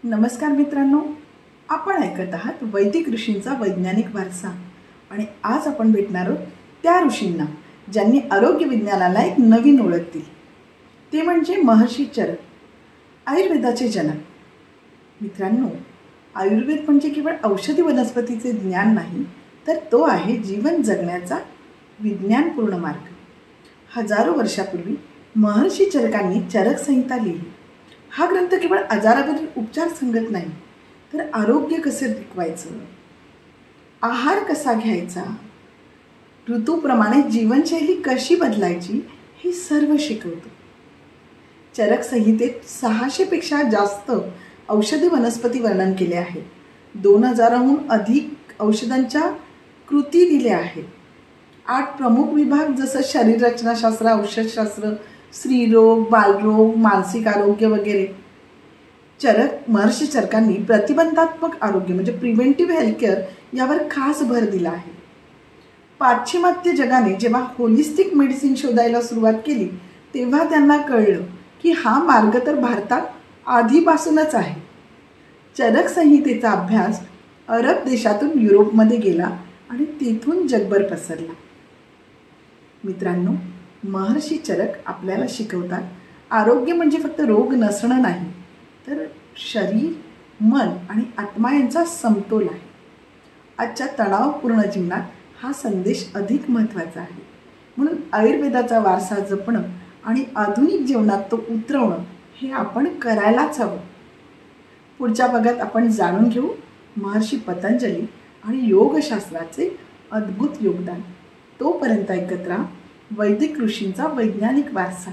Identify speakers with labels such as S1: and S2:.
S1: नमस्कार मित्रांनो, आपण ऐकत आहात वैदिक ऋषींचा वैज्ञानिक वारसा. आणि आज आपण भेटणार आहोत त्या ऋषींना ज्यांनी आरोग्य विज्ञानाला एक नवीन ओळख दिली. ते म्हणजे महर्षी चरक, आयुर्वेदाचे जनक. मित्रांनो, आयुर्वेद म्हणजे केवळ औषधी वनस्पतीचे ज्ञान नाही, तर तो आहे जीवन जगण्याचा विज्ञानपूर्ण मार्ग. हजारो वर्षापूर्वी महर्षी चरकांनी चरक संहिता लिहिली. हा ग्रंथ केवळ आजारावरील उपचार सांगत नाही, तर आरोग्य कसे टिकवायचं, आहार कसा घ्यायचा, ऋतूप्रमाणे जीवनशैली कशी बदलायची हे सर्व शिकवतो. चरक संहितेत 600 पेक्षा जास्त औषधी वनस्पती वर्णन केले आहे. 2000हून अधिक औषधांच्या कृती दिल्या आहेत. 8 प्रमुख विभाग जसं शरीररचनाशास्त्र, औषधशास्त्र, स्त्रीरोग, बालरोग, मानसिक आरोग्य वगैरे. महर्षी चरकांनी प्रतिबंधात्मक आरोग्य म्हणजे प्रिव्हेंटिव्ह हेल्थकेअर यावर खास भर दिला आहे. पाश्चिमात्य जगाने जेव्हा होलिस्टिक मेडिसिन शोधायला सुरुवात केली, तेव्हा त्यांना कळलं की हा मार्ग तर भारतात आधीपासूनच आहे. चरक संहितेचा अभ्यास अरब देशातून युरोपमध्ये गेला आणि तेथून जगभर पसरला. मित्रांनो, महर्षी चरक आपल्याला शिकवतात आरोग्य म्हणजे फक्त रोग नसणं नाही, तर शरीर, मन आणि आत्मा यांचा समतोल आहे. आजच्या तणावपूर्ण जीवनात हा संदेश अधिक महत्त्वाचा आहे. म्हणून आयुर्वेदाचा वारसा जपणं आणि आधुनिक जीवनात तो उतरवणं हे आपण करायलाच हवं. पुढच्या भागात आपण जाणून घेऊ महर्षी पतंजली आणि योगशास्त्राचे अद्भुत योगदान. तोपर्यंत ऐकत राहा वैदिक ऋषींचा वैज्ञानिक वारसा.